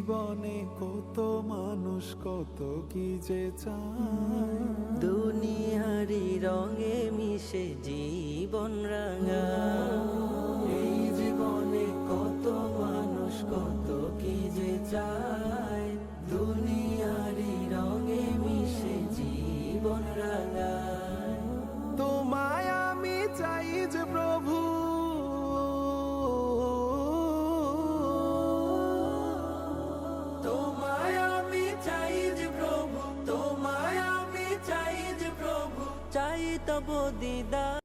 জীবনে কত মানুষ কত কি যে চায়, দুনিয়ারি রঙে মিশে জীবন রাঙা। এই জীবনে কত মানুষ কত কি যে চায়, দুনিয়ারি রঙে মিশে জীবন রাঙা। তোমায় আমি চাই যে প্রভু, তোমায় আমি চাই যে প্রভু, তোমায় আমি চাই যে প্রভু, চাই তব দিদার।